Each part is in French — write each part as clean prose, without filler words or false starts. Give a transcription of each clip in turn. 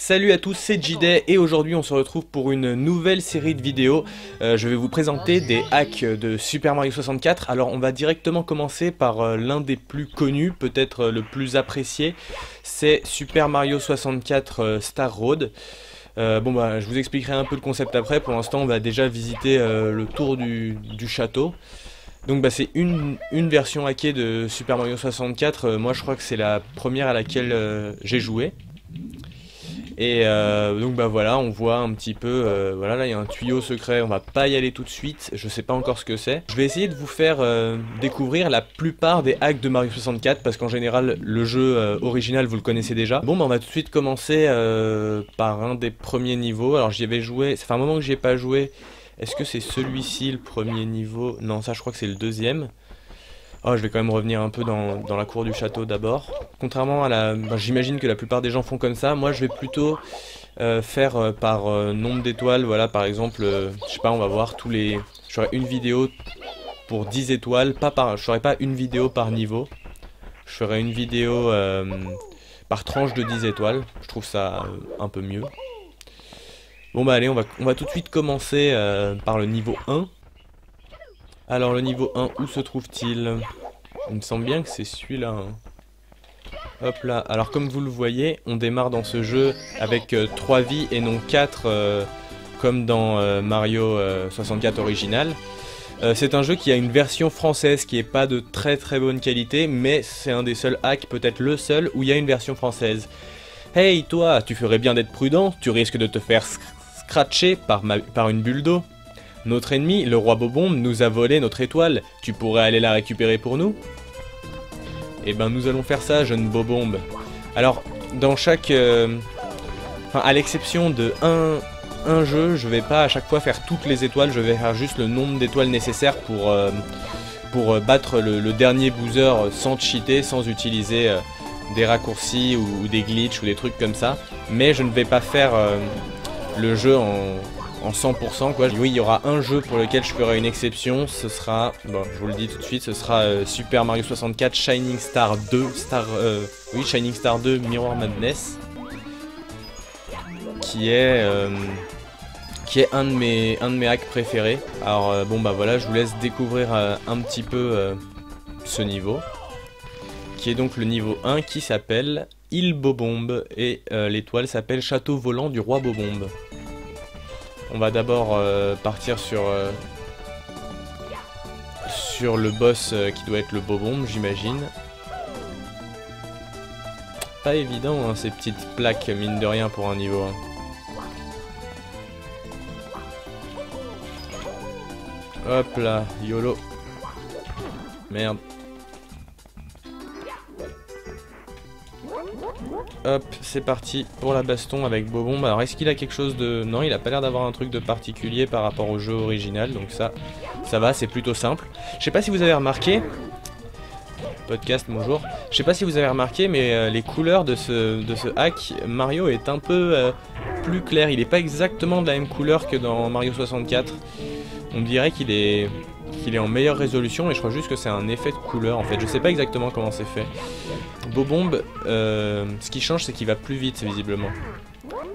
Salut à tous, c'est JDay et aujourd'hui on se retrouve pour une nouvelle série de vidéos. Je vais vous présenter des hacks de Super Mario 64. Alors on va directement commencer par l'un des plus connus, peut-être le plus apprécié. C'est Super Mario 64 Star Road. Je vous expliquerai un peu le concept après. Pour l'instant on va déjà visiter le tour du château. Donc c'est une version hackée de Super Mario 64. Moi je crois que c'est la première à laquelle j'ai joué. Et voilà, on voit un petit peu, voilà, là il y a un tuyau secret, on va pas y aller tout de suite, je sais pas encore ce que c'est. Je vais essayer de vous faire découvrir la plupart des hacks de Mario 64, parce qu'en général, le jeu original, vous le connaissez déjà. Bon, on va tout de suite commencer par un des premiers niveaux. Alors j'y avais joué, ça fait un moment que j'y ai pas joué. Est-ce que c'est celui-ci le premier niveau? Non, ça je crois que c'est le deuxième. Oh, je vais quand même revenir un peu dans la cour du château d'abord. Contrairement à la... j'imagine que la plupart des gens font comme ça. Moi, je vais plutôt faire par nombre d'étoiles. Voilà, par exemple, je sais pas, on va voir tous les... Je ferai une vidéo pour 10 étoiles. Je ferai pas une vidéo par niveau. Je ferai une vidéo par tranche de 10 étoiles. Je trouve ça un peu mieux. Bon, allez, on va tout de suite commencer par le niveau 1. Alors le niveau 1, où se trouve-t-il? Il me semble bien que c'est celui-là. Hop là, alors comme vous le voyez, on démarre dans ce jeu avec 3 vies et non 4 comme dans Mario 64 original. C'est un jeu qui a une version française qui est pas de très bonne qualité, mais c'est un des seuls hacks, peut-être le seul, où il y a une version française. Hey toi, tu ferais bien d'être prudent, tu risques de te faire scratcher par une bulle d'eau. Notre ennemi, le roi Bobombe, nous a volé notre étoile. Tu pourrais aller la récupérer pour nous? Eh ben, nous allons faire ça, jeune Bobombe. Alors, dans chaque... à l'exception de un jeu, je vais pas à chaque fois faire toutes les étoiles. Je vais faire juste le nombre d'étoiles nécessaires pour battre le dernier boozer sans cheater, sans utiliser des raccourcis ou des glitches ou des trucs comme ça. Mais je ne vais pas faire le jeu en 100% quoi. Oui, il y aura un jeu pour lequel je ferai une exception, ce sera, bon je vous le dis tout de suite, ce sera Super Mario 64 Shining Star 2, Shining Star 2 Mirror Madness, qui est un de mes hacks préférés. Alors voilà, je vous laisse découvrir un petit peu ce niveau, qui est donc le niveau 1 qui s'appelle Île Bobombe, et l'étoile s'appelle Château volant du roi Bobombe. On va d'abord partir sur le boss qui doit être le Bobombe, j'imagine. Pas évident hein, ces petites plaques, mine de rien, pour un niveau 1. Hop là, YOLO. Merde. Hop, c'est parti pour la baston avec Bobombe. Alors est-ce qu'il a quelque chose de... Non, il a pas l'air d'avoir un truc de particulier par rapport au jeu original, donc ça va, c'est plutôt simple. Je sais pas si vous avez remarqué... Podcast, bonjour. Je sais pas si vous avez remarqué, mais les couleurs de ce hack, Mario est un peu plus clair. Il est pas exactement de la même couleur que dans Mario 64. On dirait qu'il est en meilleure résolution, et je crois juste que c'est un effet de couleur en fait. Je sais pas exactement comment c'est fait. Bobombe, ce qui change c'est qu'il va plus vite visiblement.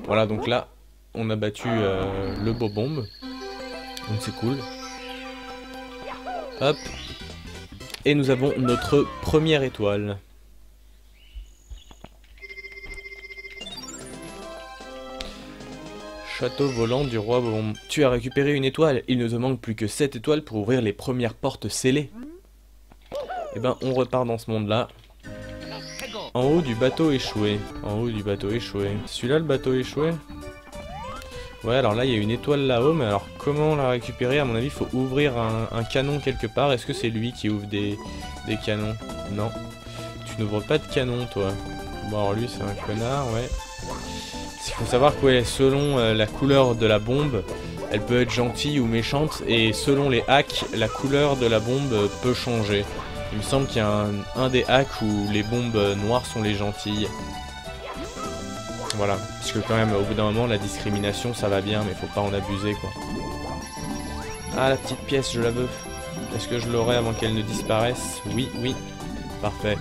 Voilà, donc là on a battu le Bobombe, donc c'est cool. Hop, et nous avons notre première étoile. Château volant du roi Bobombe. Tu as récupéré une étoile, il ne te manque plus que 7 étoiles pour ouvrir les premières portes scellées. Et ben on repart dans ce monde là. En haut du bateau échoué. En haut du bateau échoué. Celui-là le bateau échoué? Ouais, alors là il y a une étoile là-haut, mais alors comment la récupérer? À mon avis il faut ouvrir un canon quelque part. Est-ce que c'est lui qui ouvre des canons? Non. Tu n'ouvres pas de canon toi. Bon alors lui c'est un connard, ouais. Il faut savoir que selon la couleur de la bombe, elle peut être gentille ou méchante, et selon les hacks, la couleur de la bombe peut changer. Il me semble qu'il y a un des hacks où les bombes noires sont les gentilles. Voilà, parce que quand même, au bout d'un moment, la discrimination, ça va bien, mais faut pas en abuser, quoi. Ah, la petite pièce, je la veux. Est-ce que je l'aurai avant qu'elle ne disparaisse? Oui, parfait.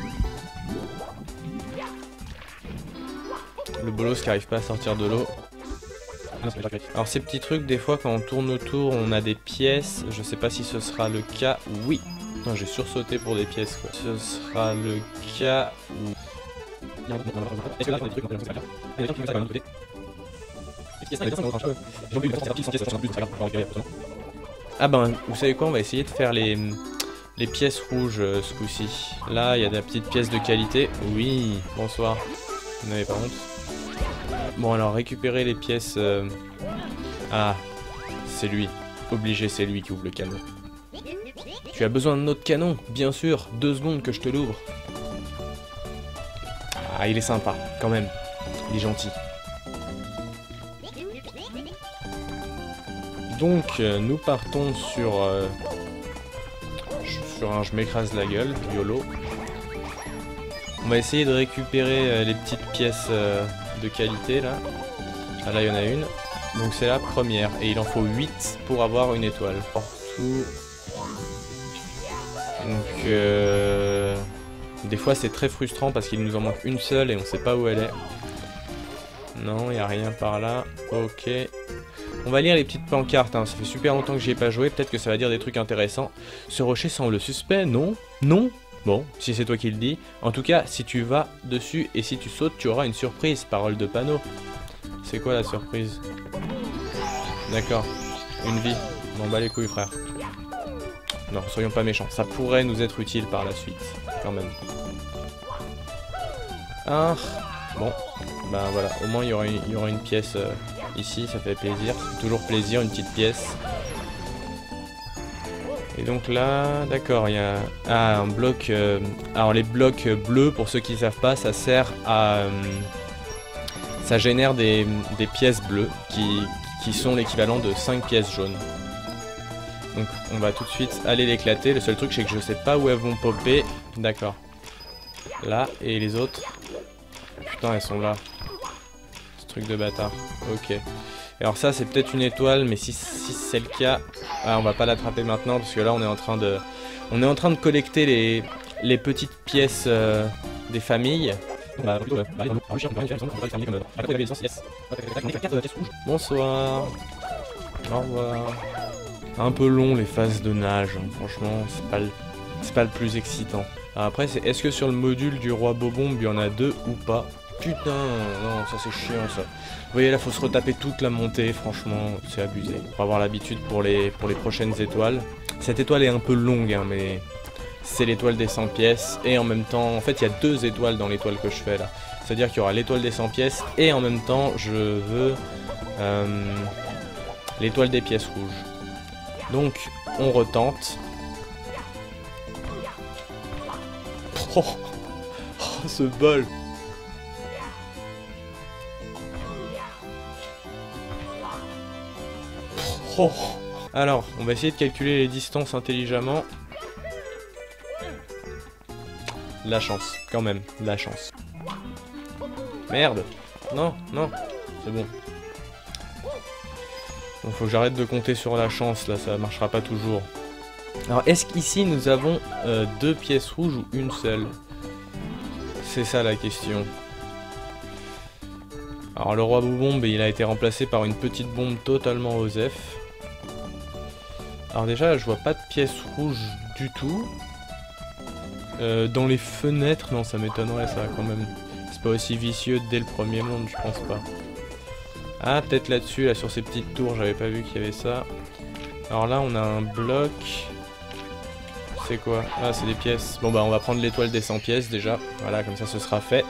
Le bolos qui arrive pas à sortir de l'eau. Alors ces petits trucs, des fois quand on tourne autour, on a des pièces. Je sais pas si ce sera le cas. Oui. Non, j'ai sursauté pour des pièces quoi. Ce sera le cas où... Est-ce que là, on a des trucs dans les gens qui vont côté. Ah ben, vous savez quoi, on va essayer de faire les pièces rouges ce coup-ci. Là, il y a des petites pièces de qualité. Oui, bonsoir. Vous n'avez pas honte? Bon, alors, récupérer les pièces... Ah, c'est lui. Obligé, c'est lui qui ouvre le canon. Tu as besoin de notre canon? Bien sûr, 2 secondes que je te l'ouvre. Ah, il est sympa, quand même. Il est gentil. Donc, nous partons sur un je m'écrase la gueule, YOLO. On va essayer de récupérer les petites pièces de qualité, là. Ah, là, il y en a une. Donc, c'est la première. Et il en faut 8 pour avoir une étoile. Partout. Donc, des fois, c'est très frustrant parce qu'il nous en manque une seule et on sait pas où elle est. Non, il n'y a rien par là. Ok. On va lire les petites pancartes, hein. Ça fait super longtemps que j'y ai pas joué, peut-être que ça va dire des trucs intéressants. Ce rocher semble suspect, non? Non? Bon, si c'est toi qui le dis. En tout cas, si tu vas dessus et si tu sautes, tu auras une surprise, parole de panneau. C'est quoi la surprise? D'accord, une vie. Bon bah les couilles frère. Non, soyons pas méchants, ça pourrait nous être utile par la suite, quand même. Ah, bon, bah voilà, au moins il y aura une pièce... Ici, ça fait plaisir, toujours plaisir, une petite pièce. Et donc là, d'accord, il y a un bloc... Alors les blocs bleus, pour ceux qui ne savent pas, ça sert à... ça génère des pièces bleues qui sont l'équivalent de 5 pièces jaunes. Donc on va tout de suite aller l'éclater. Le seul truc, c'est que je sais pas où elles vont popper. D'accord. Là, et les autres... Putain, elles sont là. Truc de bâtard. Ok. Alors ça c'est peut-être une étoile, mais si c'est le cas, ah, on va pas l'attraper maintenant parce que là on est en train de collecter les petites pièces des familles. Bonsoir. Au revoir. Un peu long les phases de nage, hein. Franchement c'est pas le plus excitant. Alors après c'est est-ce que sur le module du roi Bobombe il y en a 2 ou pas? Putain, non, ça c'est chiant ça. Vous voyez là, faut se retaper toute la montée, franchement, c'est abusé. On va avoir l'habitude pour les prochaines étoiles. Cette étoile est un peu longue, hein, mais c'est l'étoile des 100 pièces. Et en même temps, en fait, il y a 2 étoiles dans l'étoile que je fais là. C'est-à-dire qu'il y aura l'étoile des 100 pièces et en même temps, je veux l'étoile des pièces rouges. Donc, on retente. Oh, ce bol! Oh. Alors, on va essayer de calculer les distances intelligemment. La chance, quand même, la chance. Merde. Non, non, c'est bon. Bon, faut que j'arrête de compter sur la chance, là, ça marchera pas toujours. Alors, est-ce qu'ici, nous avons 2 pièces rouges ou une seule? C'est ça la question. Alors, le roi Boubombe, il a été remplacé par une petite bombe totalement OSEF. Alors déjà, je vois pas de pièces rouges du tout. Dans les fenêtres, non, ça m'étonnerait ça quand même. C'est pas aussi vicieux dès le premier monde, je pense pas. Ah, peut-être là-dessus, là sur ces petites tours, j'avais pas vu qu'il y avait ça. Alors là, on a un bloc. C'est quoi? Ah, c'est des pièces. Bon bah, on va prendre l'étoile des 100 pièces déjà. Voilà, comme ça, ce sera fait.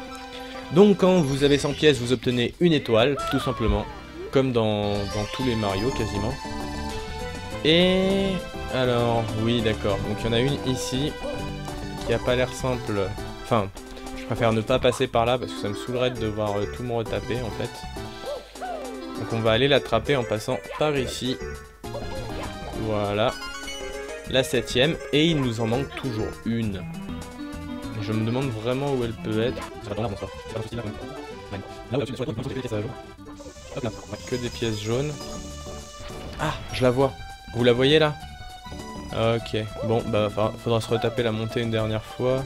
Donc quand vous avez 100 pièces, vous obtenez une étoile, tout simplement. Comme dans tous les Mario, quasiment. Et alors, oui d'accord, donc il y en a une ici qui a pas l'air simple, enfin, je préfère ne pas passer par là parce que ça me saoulerait de devoir tout me retaper en fait. Donc on va aller l'attraper en passant par ici, voilà, la 7ème, et il nous en manque toujours une. Je me demande vraiment où elle peut être. Que des pièces jaunes. Ah, je la vois. Vous la voyez là? Ok, bon, bah faudra se retaper la montée une dernière fois.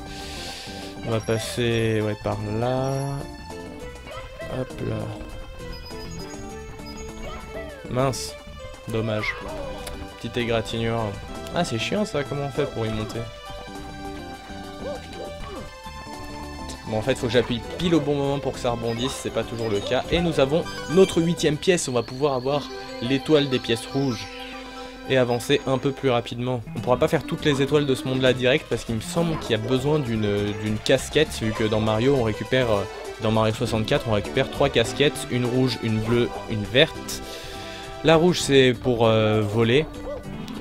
On va passer ouais, par là. Hop là. Mince. Dommage. Petite égratignure. Ah, c'est chiant ça, comment on fait pour y monter? Bon, en fait, faut que j'appuie pile au bon moment pour que ça rebondisse, c'est pas toujours le cas. Et nous avons notre 8ème pièce, on va pouvoir avoir l'étoile des pièces rouges. Et avancer un peu plus rapidement. On pourra pas faire toutes les étoiles de ce monde là direct parce qu'il me semble qu'il y a besoin d'une casquette, vu que dans Mario on récupère, dans Mario 64 on récupère 3 casquettes, une rouge, une bleue, une verte. La rouge c'est pour voler,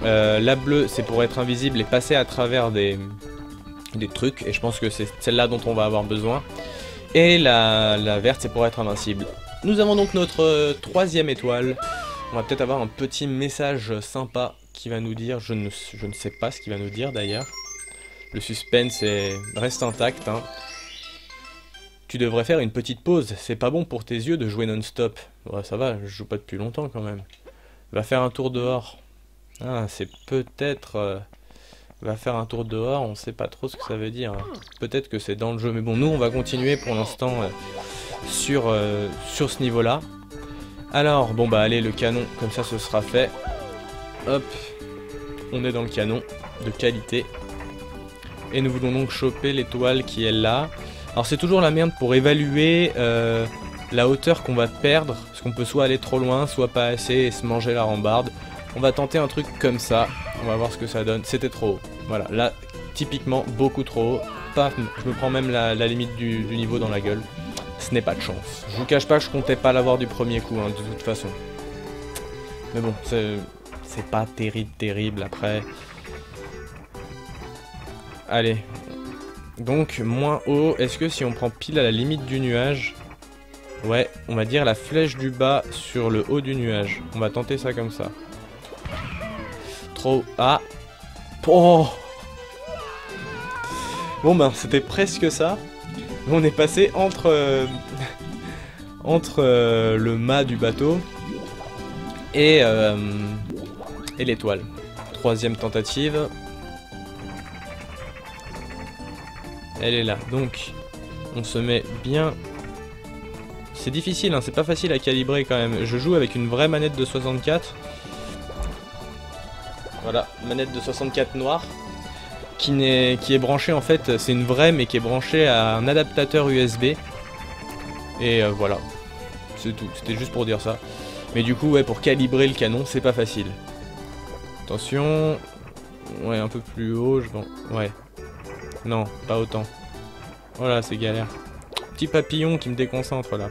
la bleue c'est pour être invisible et passer à travers des trucs, et je pense que c'est celle-là dont on va avoir besoin. Et la verte c'est pour être invincible. Nous avons donc notre 3ème étoile. On va peut-être avoir un petit message sympa qui va nous dire, je ne sais pas ce qu'il va nous dire d'ailleurs. Le suspense reste intact. Hein. Tu devrais faire une petite pause, c'est pas bon pour tes yeux de jouer non-stop. Ouais, ça va, je joue pas depuis longtemps quand même. Va faire un tour dehors. Ah, c'est peut-être... va faire un tour dehors, on sait pas trop ce que ça veut dire. Hein. Peut-être que c'est dans le jeu, mais bon, nous on va continuer pour l'instant sur ce niveau-là. Alors, bon bah allez, le canon, comme ça ce sera fait. Hop, on est dans le canon, de qualité. Et nous voulons donc choper l'étoile qui est là. Alors c'est toujours la merde pour évaluer la hauteur qu'on va perdre. Parce qu'on peut soit aller trop loin, soit pas assez et se manger la rambarde. On va tenter un truc comme ça, on va voir ce que ça donne. C'était trop haut, voilà, là, typiquement, beaucoup trop haut. Paf, je me prends même la limite du niveau dans la gueule. Ce n'est pas de chance. Je vous cache pas que je comptais pas l'avoir du premier coup, hein, de toute façon. Mais bon, c'est pas terrible après. Allez. Donc, moins haut. Est-ce que si on prend pile à la limite du nuage... Ouais, on va dire la flèche du bas sur le haut du nuage. On va tenter ça comme ça. Trop... Ah. Oh. Bon ben, c'était presque ça. On est passé entre le mât du bateau et l'étoile. 3ème tentative. Elle est là. Donc, on se met bien... C'est difficile, hein, c'est pas facile à calibrer quand même. Je joue avec une vraie manette de 64. Voilà, manette de 64 noire. Qui est branchée en fait, c'est une vraie mais qui est branchée à un adaptateur USB. Et voilà, c'est tout, c'était juste pour dire ça. Mais du coup ouais, pour calibrer le canon c'est pas facile. Attention, ouais un peu plus haut, ouais. Non, pas autant. Voilà, c'est galère. Petit papillon qui me déconcentre là.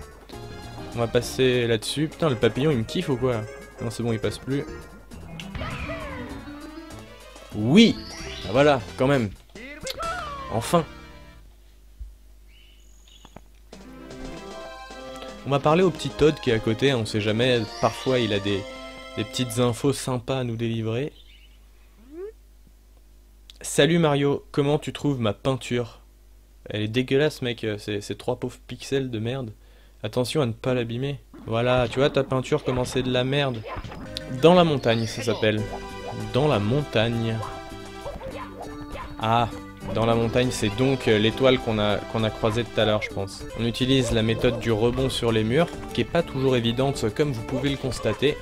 On va passer là-dessus. Putain, le papillon il me kiffe ou quoi? Non c'est bon, il passe plus. Oui! Ah voilà, quand même. Enfin. On va parler au petit Todd qui est à côté, on sait jamais, parfois il a des petites infos sympas à nous délivrer. Salut Mario, comment tu trouves ma peinture? Elle est dégueulasse mec, c'est 3 pauvres pixels de merde. Attention à ne pas l'abîmer. Voilà, tu vois ta peinture comment c'est de la merde. Dans la montagne ça s'appelle. Dans la montagne. Ah, dans la montagne, c'est donc l'étoile qu'on a croisée tout à l'heure, je pense. On utilise la méthode du rebond sur les murs, qui est pas toujours évidente, comme vous pouvez le constater.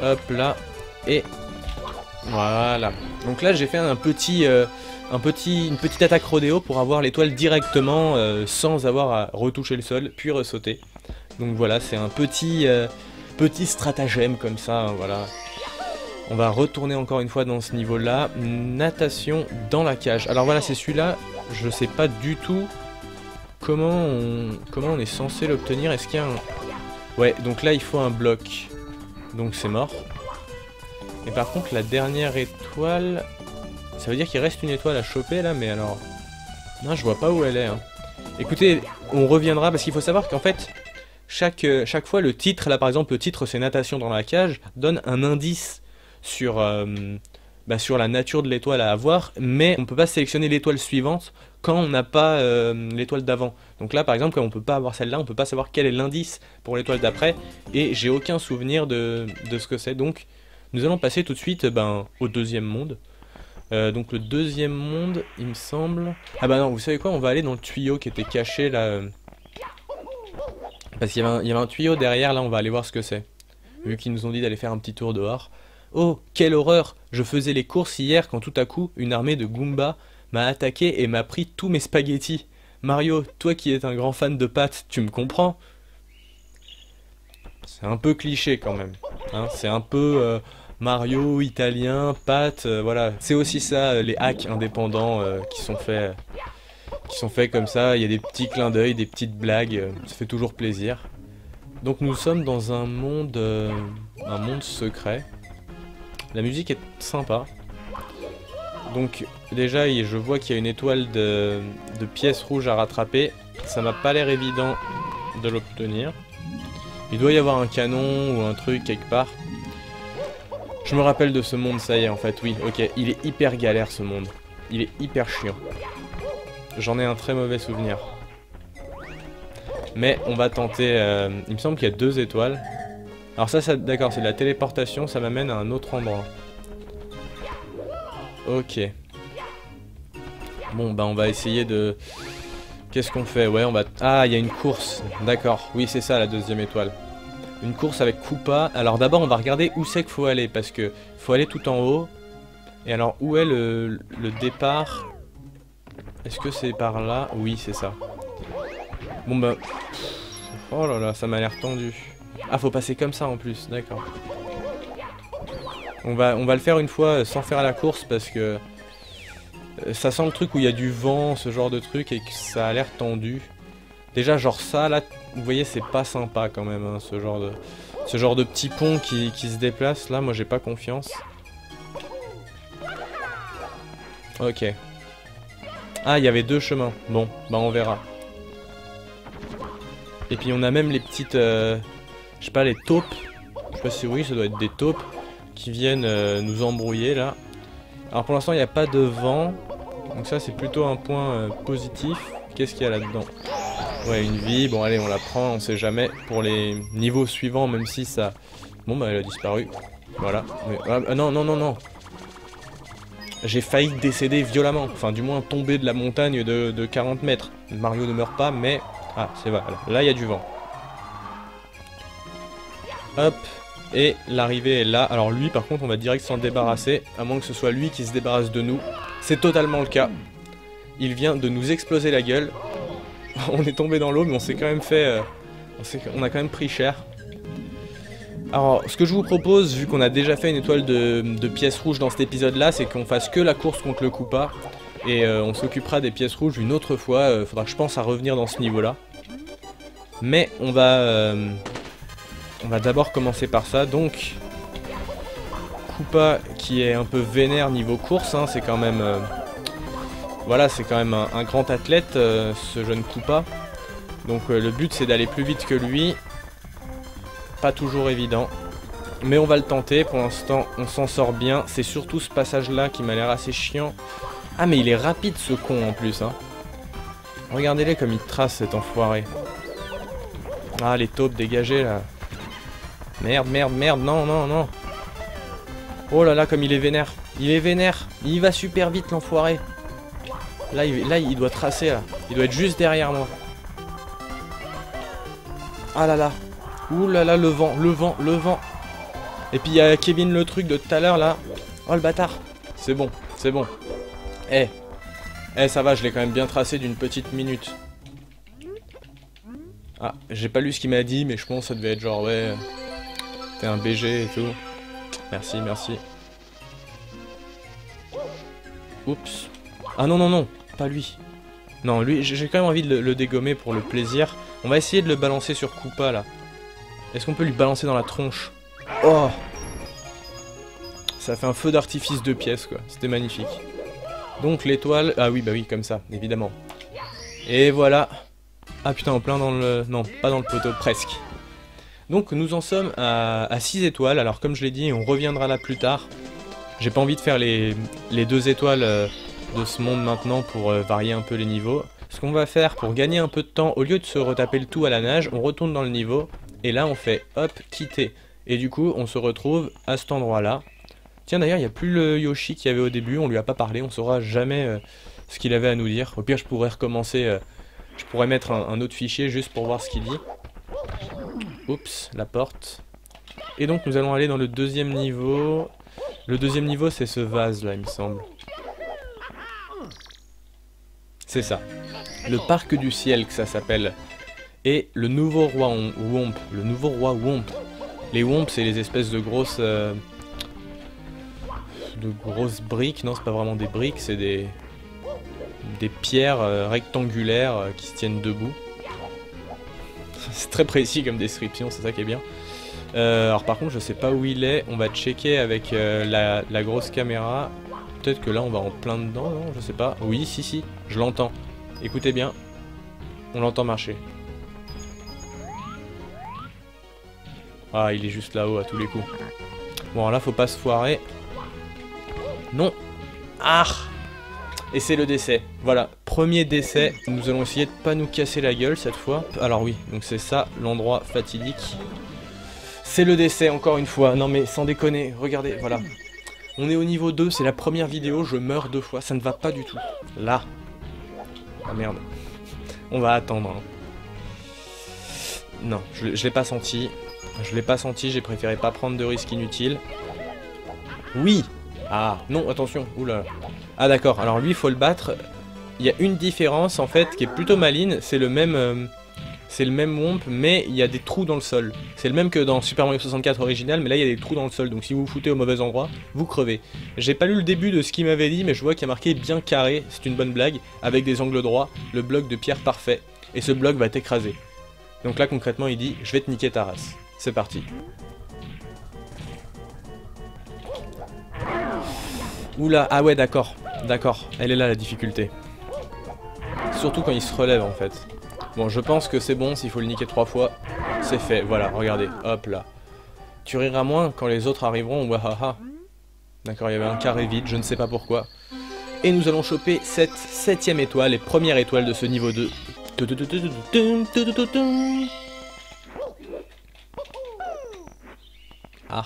Hop là, et voilà. Donc là, j'ai fait une petite attaque rodéo pour avoir l'étoile directement, sans avoir à retoucher le sol, puis ressauter. Donc voilà, c'est un petit stratagème comme ça, hein, voilà. On va retourner encore une fois dans ce niveau-là. Natation dans la cage. Alors voilà, c'est celui-là. Je sais pas du tout comment on est censé l'obtenir. Est-ce qu'il y a un... Ouais, donc là, il faut un bloc. Donc c'est mort. Et par contre, la dernière étoile... Ça veut dire qu'il reste une étoile à choper, là, mais alors... Non, je vois pas où elle est. Hein. Écoutez, on reviendra, parce qu'il faut savoir qu'en fait... Chaque fois, le titre, là par exemple, le titre c'est Natation dans la cage, donne un indice sur la nature de l'étoile à avoir, mais on peut pas sélectionner l'étoile suivante quand on n'a pas l'étoile d'avant. Donc là par exemple, comme on peut pas avoir celle-là, on peut pas savoir quel est l'indice pour l'étoile d'après, et j'ai aucun souvenir de ce que c'est. Donc nous allons passer tout de suite au deuxième monde. Donc le deuxième monde, il me semble... Ah bah non, vous savez quoi, on va aller dans le tuyau qui était caché là... Parce qu'il y avait un tuyau derrière, là on va aller voir ce que c'est. Vu qu'ils nous ont dit d'aller faire un petit tour dehors. Oh, quelle horreur! Je faisais les courses hier quand tout à coup, une armée de Goombas m'a attaqué et m'a pris tous mes spaghettis. Mario, toi qui es un grand fan de pâtes, tu me comprends? C'est un peu cliché quand même. Hein, c'est un peu Mario, italien, pâtes, voilà. C'est aussi ça, les hacks indépendants qui sont faits comme ça. Il y a des petits clins d'œil, des petites blagues, ça fait toujours plaisir. Donc nous sommes dans un monde secret. La musique est sympa. Donc déjà je vois qu'il y a une étoile de pièces rouges à rattraper. Ça m'a pas l'air évident de l'obtenir. Il doit y avoir un canon ou un truc quelque part. Je me rappelle de ce monde, ça y est en fait, oui, ok. Il est hyper galère ce monde. Il est hyper chiant. J'en ai un très mauvais souvenir. Mais on va tenter... il me semble qu'il y a 2 étoiles. Alors ça d'accord, c'est de la téléportation, ça m'amène à un autre endroit. Ok. Bon, bah on va essayer de... Qu'est-ce qu'on fait? Ouais, on va... Ah, il y a une course. D'accord, oui, c'est ça la 2e étoile. Une course avec Koopa. Alors d'abord, on va regarder où c'est qu'il faut aller, parce que faut aller tout en haut. Et alors, où est le départ? Est-ce que c'est par là? Oui, c'est ça. Bon bah... Oh là là, ça m'a l'air tendu. Ah, faut passer comme ça en plus, d'accord. On va le faire une fois sans faire la course, parce que... ça sent le truc où il y a du vent, ce genre de truc, et que ça a l'air tendu. Déjà, genre ça, là, vous voyez, c'est pas sympa quand même, hein, ce genre de petit pont qui se déplace. Là, moi, j'ai pas confiance. Ok. Ah, il y avait 2 chemins. Bon, bah on verra. Et puis on a même les petites... je sais pas, les taupes. Je sais pas si oui, ça doit être des taupes qui viennent nous embrouiller, là. Alors pour l'instant, il n'y a pas de vent. Donc ça, c'est plutôt un point positif. Qu'est-ce qu'il y a là-dedans? Ouais, une vie. Bon, allez, on la prend, on sait jamais. Pour les niveaux suivants, même si ça... Bon, bah, elle a disparu. Voilà. Mais... Ah, non, non, non, non. J'ai failli décéder violemment. Enfin, du moins, tomber de la montagne de 40 mètres. Mario ne meurt pas, mais... Ah, c'est vrai. Là, il y a du vent. Hop. Et l'arrivée est là. Alors lui, par contre, on va direct s'en débarrasser. À moins que ce soit lui qui se débarrasse de nous. C'est totalement le cas. Il vient de nous exploser la gueule. On est tombé dans l'eau, mais on s'est quand même fait... on a quand même pris cher. Alors, ce que je vous propose, vu qu'on a déjà fait une étoile de pièces rouges dans cet épisode-là, c'est qu'on fasse que la course contre le Koopa. Et on s'occupera des pièces rouges une autre fois. Faudra que je pense à revenir dans ce niveau-là. Mais on va d'abord commencer par ça. Donc, Koopa qui est un peu vénère niveau course, hein, c'est quand même... voilà, c'est quand même un grand athlète, ce jeune Koopa. Donc le but c'est d'aller plus vite que lui. Pas toujours évident. Mais on va le tenter, pour l'instant on s'en sort bien. C'est surtout ce passage-là qui m'a l'air assez chiant. Ah mais il est rapide ce con en plus, hein. Regardez-les comme il trace cet enfoiré. Ah les taupes dégagées là. Merde, merde, merde, non, non, non. Oh là là comme il est vénère. Il est vénère, il va super vite l'enfoiré. Là il doit tracer là. Il doit être juste derrière moi. Ah là là. Ouh là là, le vent, le vent, le vent. Et puis il y a Kevin le truc de tout à l'heure là. Oh le bâtard. C'est bon, c'est bon. Eh. Eh ça va, je l'ai quand même bien tracé d'une petite minute. Ah, j'ai pas lu ce qu'il m'a dit, mais je pense que ça devait être genre ouais. T'es un BG et tout. Merci, merci. Oups. Ah non, non, non. Pas lui. Non, lui, j'ai quand même envie de le dégommer pour le plaisir. On va essayer de le balancer sur Koopa, là. Est-ce qu'on peut lui balancer dans la tronche? Oh! Ça fait un feu d'artifice de pièces, quoi. C'était magnifique. Donc, l'étoile... Ah oui, bah oui, comme ça, évidemment. Et voilà. Ah putain, en plein dans le... Non, pas dans le poteau, presque. Donc, nous en sommes à 6 étoiles. Alors, comme je l'ai dit, on reviendra là plus tard. J'ai pas envie de faire les 2 étoiles... de ce monde maintenant pour varier un peu les niveaux. Ce qu'on va faire pour gagner un peu de temps, au lieu de se retaper le tout à la nage, on retourne dans le niveau et là on fait hop, quitter. Et du coup on se retrouve à cet endroit là. Tiens d'ailleurs il n'y a plus le Yoshi qu'il y avait au début, on lui a pas parlé, on saura jamais ce qu'il avait à nous dire. Au pire je pourrais recommencer, je pourrais mettre un autre fichier juste pour voir ce qu'il dit. Oups, la porte. Et donc nous allons aller dans le deuxième niveau. Le deuxième niveau c'est ce vase là il me semble. C'est ça. Le parc du ciel que ça s'appelle. Et le nouveau roi Womp. Le nouveau roi Womp. Les Womp c'est les espèces de grosses briques. Non c'est pas vraiment des briques, c'est des pierres rectangulaires qui se tiennent debout. C'est très précis comme description, c'est ça qui est bien. Alors par contre je sais pas où il est, on va checker avec la grosse caméra. Peut-être que là on va en plein dedans, non? Je sais pas. Oui, si, je l'entends. Écoutez bien, on l'entend marcher. Ah, il est juste là-haut à tous les coups. Bon, là faut pas se foirer. Non. Ah! Et c'est le décès. Voilà, premier décès. Nous allons essayer de pas nous casser la gueule cette fois. Alors oui, donc c'est ça l'endroit fatidique. C'est le décès encore une fois. Non mais sans déconner, regardez, voilà. On est au niveau 2, c'est la première vidéo, je meurs 2 fois, ça ne va pas du tout. Là. Ah merde. On va attendre. Hein. Non, je l'ai pas senti. Je l'ai pas senti, j'ai préféré pas prendre de risques inutiles. Oui. Ah, non, attention, oula. Ah d'accord, alors lui il faut le battre. Il y a une différence en fait qui est plutôt maligne, c'est le même Womp mais il y a des trous dans le sol. C'est le même que dans Super Mario 64 original mais là il y a des trous dans le sol donc si vous vous foutez au mauvais endroit, vous crevez. J'ai pas lu le début de ce qu'il m'avait dit mais je vois qu'il y a marqué bien carré, c'est une bonne blague, avec des angles droits, le bloc de pierre parfait. Et ce bloc va t'écraser. Donc là concrètement il dit je vais te niquer ta race. C'est parti. Oula, ah ouais d'accord, elle est là la difficulté. Surtout quand il se relève en fait. Bon je pense que c'est bon, s'il faut le niquer 3 fois, c'est fait, voilà, regardez, hop là. Tu riras moins quand les autres arriveront, wahaha. D'accord, il y avait un carré vide, je ne sais pas pourquoi. Et nous allons choper cette 7ème étoile et première étoile de ce niveau 2. Ah.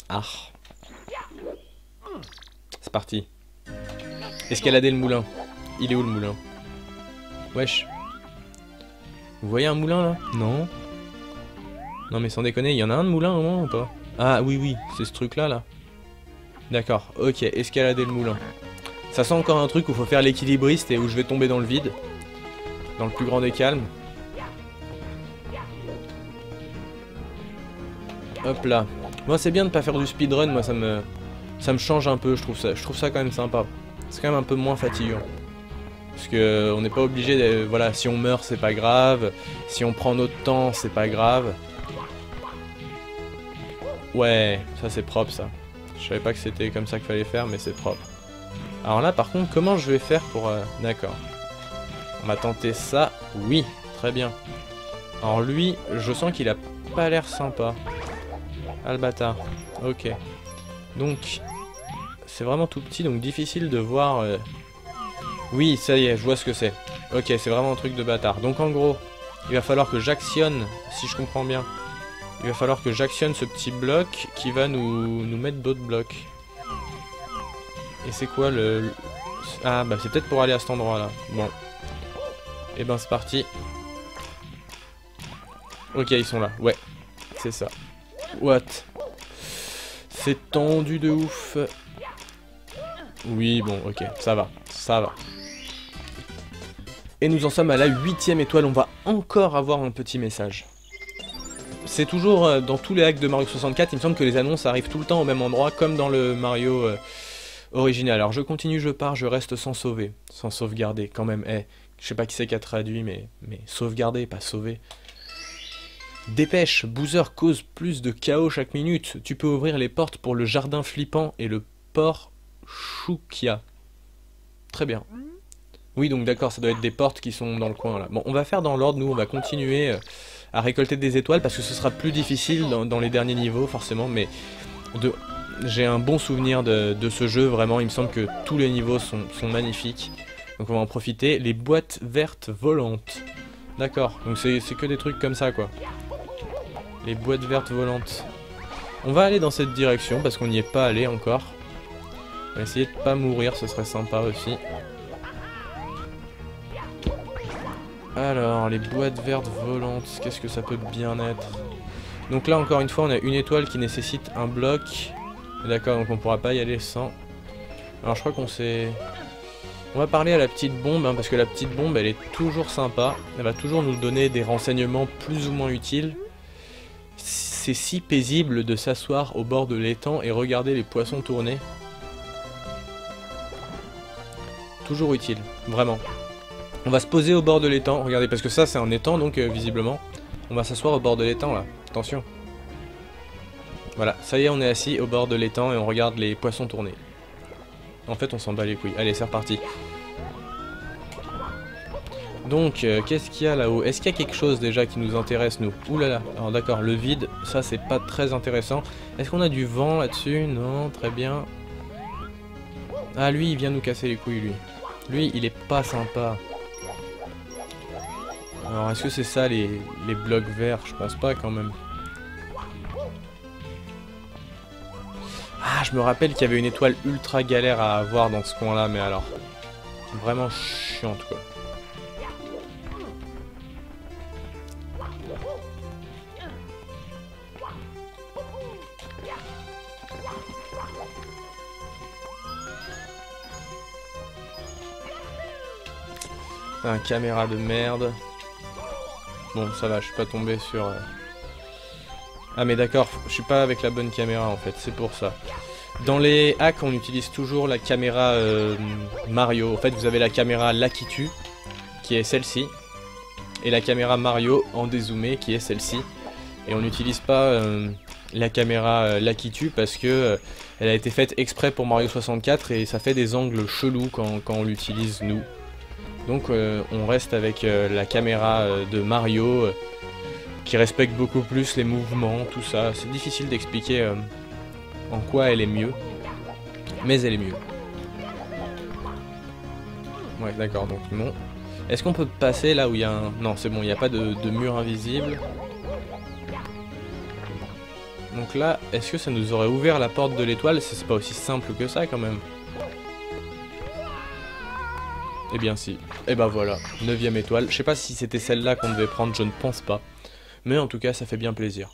Ah. C'est parti. Escalader le moulin. Il est où le moulin? Wesh. Vous voyez un moulin là? Non. Non mais sans déconner, il y en a un de moulin au moins ou pas? Ah oui, c'est ce truc là. D'accord, ok, escalader le moulin. Ça sent encore un truc où il faut faire l'équilibriste et où je vais tomber dans le vide. Dans le plus grand des calmes. Hop là. Moi c'est bien de pas faire du speedrun, moi ça me change un peu, je trouve ça quand même sympa. C'est quand même un peu moins fatigant. Parce que on n'est pas obligé de... Voilà, si on meurt c'est pas grave, si on prend notre temps c'est pas grave. Ouais, ça c'est propre ça. Je savais pas que c'était comme ça qu'il fallait faire mais c'est propre. Alors là par contre comment je vais faire pour... D'accord. On va tenter ça, oui, très bien. Alors lui, je sens qu'il a pas l'air sympa. Ah le bâtard, ok. Donc, c'est vraiment tout petit, donc difficile de voir... Oui, ça y est, je vois ce que c'est. Ok, c'est vraiment un truc de bâtard. Donc en gros, il va falloir que j'actionne, si je comprends bien, il va falloir que j'actionne ce petit bloc qui va nous mettre d'autres blocs. Et c'est quoi le... Ah, bah c'est peut-être pour aller à cet endroit-là. Bon. Et ben c'est parti. Ok, ils sont là, ouais. C'est ça. What? C'est tendu de ouf. Oui, bon, ok, ça va. Et nous en sommes à la 8ème étoile, on va encore avoir un petit message. C'est toujours dans tous les hacks de Mario 64, il me semble que les annonces arrivent tout le temps au même endroit, comme dans le Mario original. Alors je continue, je pars, je reste sans sauver, sans sauvegarder, quand même. Je sais pas qui c'est qui a traduit, mais sauvegarder, pas sauver. Dépêche, Bowser cause plus de chaos chaque minute. Tu peux ouvrir les portes pour le jardin flippant et le port Choukia. Très bien. Oui, donc d'accord, ça doit être des portes qui sont dans le coin là. Bon, on va faire dans l'ordre, nous, on va continuer à récolter des étoiles parce que ce sera plus difficile dans les derniers niveaux, forcément, mais j'ai un bon souvenir de ce jeu, vraiment. Il me semble que tous les niveaux sont magnifiques. Donc on va en profiter. Les boîtes vertes volantes. D'accord, donc c'est que des trucs comme ça, quoi. Les boîtes vertes volantes. On va aller dans cette direction parce qu'on n'y est pas allé encore. On va essayer de pas mourir, ce serait sympa aussi. Alors, les boîtes vertes volantes, qu'est-ce que ça peut bien être? Donc là, encore une fois, on a une étoile qui nécessite un bloc. D'accord, donc on pourra pas y aller sans. Alors je crois qu'on s'est... On va parler à la petite bombe, hein, parce que la petite bombe, elle est toujours sympa. Elle va toujours nous donner des renseignements plus ou moins utiles. C'est si paisible de s'asseoir au bord de l'étang et regarder les poissons tourner. Toujours utile, vraiment. On va se poser au bord de l'étang, regardez, parce que ça c'est un étang, donc visiblement. On va s'asseoir au bord de l'étang, là. Attention. Voilà, ça y est, on est assis au bord de l'étang et on regarde les poissons tourner. En fait, on s'en bat les couilles. Allez, c'est reparti. Donc, qu'est-ce qu'il y a là-haut? Est-ce qu'il y a quelque chose déjà qui nous intéresse, nous? Ouh là là, alors d'accord, le vide, ça c'est pas très intéressant. Est-ce qu'on a du vent là-dessus? Non, très bien. Ah, lui, il vient nous casser les couilles, lui. Lui, il est pas sympa. Alors, est-ce que c'est ça, les blocs verts? Je pense pas, quand même. Ah, je me rappelle qu'il y avait une étoile ultra galère à avoir dans ce coin-là, mais alors... Vraiment chiante, quoi. Un caméra de merde. Bon, ça va, je suis pas tombé sur... Ah mais d'accord, je suis pas avec la bonne caméra en fait, c'est pour ça. Dans les hacks, on utilise toujours la caméra Mario. En fait, vous avez la caméra Lakitu, qui est celle-ci, et la caméra Mario en dézoomé, qui est celle-ci. Et on n'utilise pas la caméra Lakitu parce que elle a été faite exprès pour Mario 64 et ça fait des angles chelous quand on l'utilise nous. Donc on reste avec la caméra de Mario qui respecte beaucoup plus les mouvements, tout ça. C'est difficile d'expliquer en quoi elle est mieux, mais elle est mieux. Ouais, d'accord, donc non. Est-ce qu'on peut passer là où il y a un... Non, c'est bon, il n'y a pas de mur invisible. Donc là, est-ce que ça nous aurait ouvert la porte de l'étoile? C'est pas aussi simple que ça quand même. Eh bien si. Et bah voilà, 9ème étoile. Je sais pas si c'était celle-là qu'on devait prendre, je ne pense pas. Mais en tout cas, ça fait bien plaisir.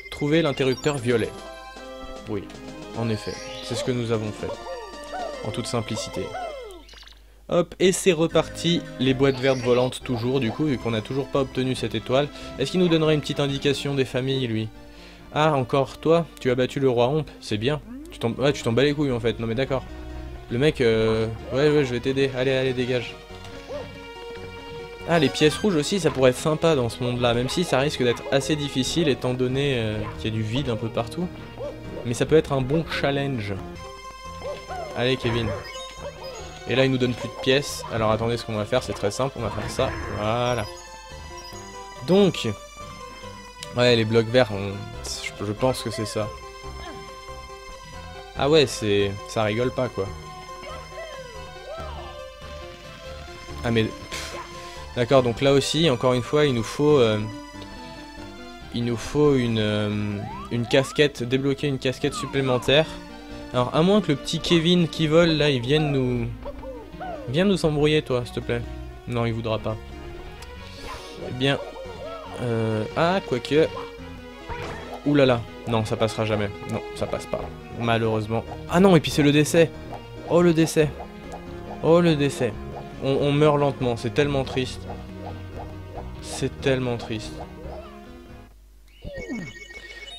Trouver l'interrupteur violet. Oui, en effet, c'est ce que nous avons fait. En toute simplicité. Hop, et c'est reparti. Les boîtes vertes volantes toujours, du coup, vu qu'on n'a toujours pas obtenu cette étoile. Est-ce qu'il nous donnerait une petite indication des familles, lui? Ah, encore toi? Tu as battu le roi Homp, c'est bien. Tu t'en bats les couilles, en fait. Non mais d'accord. Le mec, ouais, je vais t'aider. Allez, allez, dégage. Ah, les pièces rouges aussi, ça pourrait être sympa dans ce monde-là, même si ça risque d'être assez difficile étant donné qu'il y a du vide un peu partout. Mais ça peut être un bon challenge. Allez, Kevin. Et là, il nous donne plus de pièces. Alors attendez, ce qu'on va faire, c'est très simple, on va faire ça. Voilà. Donc, ouais, les blocs verts, je pense que c'est ça. Ah ouais, ça rigole pas, quoi. Ah mais... D'accord, donc là aussi, encore une fois, il nous faut une casquette, débloquer une casquette supplémentaire. Alors, à moins que le petit Kevin qui vole, là, il vienne nous... Viens nous embrouiller, toi, s'il te plaît. Non, il voudra pas. Eh bien... Ah, quoique... Ouh là là. Non, ça passera jamais. Non, ça passe pas. Malheureusement. Ah non, et puis c'est le décès. Oh, le décès. Oh, le décès. On meurt lentement, c'est tellement triste. C'est tellement triste.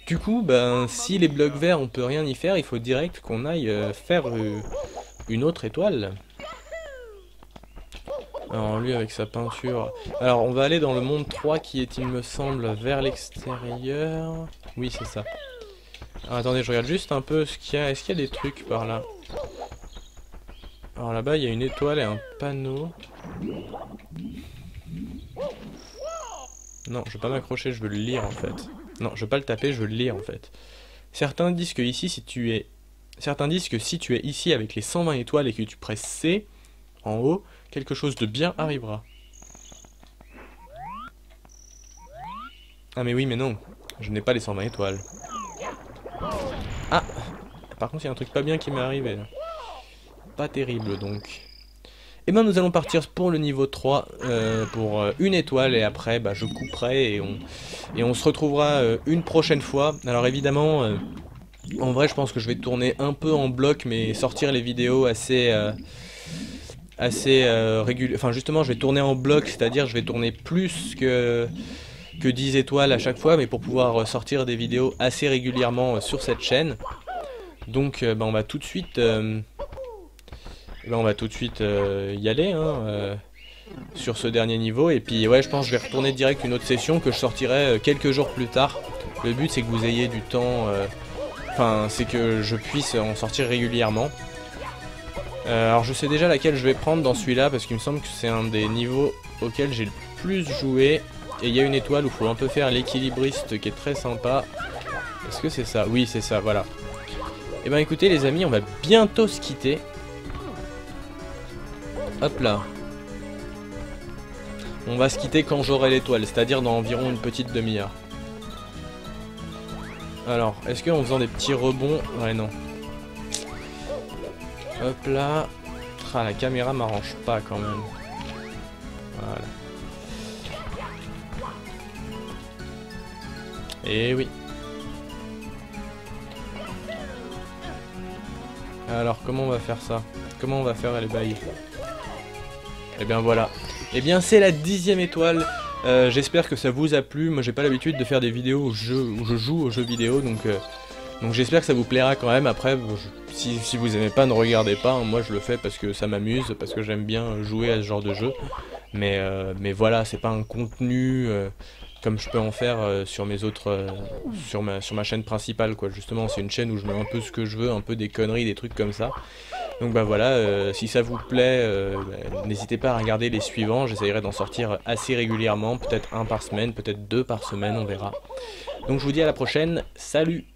Du coup, ben, si les blocs verts, on peut rien y faire, il faut direct qu'on aille faire une autre étoile. Alors, lui, avec sa peinture... Alors, on va aller dans le monde 3 qui est, il me semble, vers l'extérieur. Oui, c'est ça. Alors, attendez, je regarde juste un peu ce qu'il y a. Est-ce qu'il y a des trucs par là? Alors là-bas, il y a une étoile et un panneau. Non, je veux pas m'accrocher, je veux le lire en fait. Non, je veux pas le taper, je veux le lire en fait. Certains disent que ici, si tu es ici avec les 120 étoiles et que tu presses C en haut, quelque chose de bien arrivera. Ah mais oui, mais non, je n'ai pas les 120 étoiles. Ah, par contre, il y a un truc pas bien qui m'est arrivé là. Pas terrible donc. Et ben nous allons partir pour le niveau 3, pour une étoile, et après bah, je couperai et on se retrouvera une prochaine fois. Alors évidemment, en vrai je pense que je vais tourner un peu en bloc, mais sortir les vidéos assez régulier. Enfin justement je vais tourner en bloc, c'est-à-dire je vais tourner plus que 10 étoiles à chaque fois, mais pour pouvoir sortir des vidéos assez régulièrement sur cette chaîne. Donc bah, on va tout de suite y aller hein, sur ce dernier niveau. Et puis ouais, je pense que je vais retourner direct une autre session que je sortirai quelques jours plus tard. Le but c'est que vous ayez du temps, enfin c'est que je puisse en sortir régulièrement. Alors je sais déjà laquelle je vais prendre dans celui-là, parce qu'il me semble que c'est un des niveaux auxquels j'ai le plus joué. Et il y a une étoile où il faut un peu faire l'équilibriste qui est très sympa. Est-ce que c'est ça? Oui c'est ça, voilà. Et ben écoutez les amis, on va bientôt se quitter. Hop là. On va se quitter quand j'aurai l'étoile, c'est-à-dire dans environ une petite demi-heure. Alors, est-ce qu'en faisant des petits rebonds... Ouais, non. Hop là. Ah, la caméra m'arrange pas quand même. Voilà. Et oui. Alors, comment on va faire ça? Comment on va faire les bails? Et bien voilà. Et bien c'est la 10e étoile. J'espère que ça vous a plu. Moi j'ai pas l'habitude de faire des vidéos où je joue aux jeux vidéo, donc j'espère que ça vous plaira quand même. Après si vous aimez pas, ne regardez pas hein. Moi je le fais parce que ça m'amuse, parce que j'aime bien jouer à ce genre de jeu. Mais voilà, c'est pas un contenu comme je peux en faire sur mes autres sur ma chaîne principale quoi. Justement c'est une chaîne où je mets un peu ce que je veux, un peu des conneries, des trucs comme ça. Donc bah voilà, si ça vous plaît, n'hésitez pas à regarder les suivants, j'essayerai d'en sortir assez régulièrement, peut-être un par semaine, peut-être 2 par semaine, on verra. Donc je vous dis à la prochaine, salut!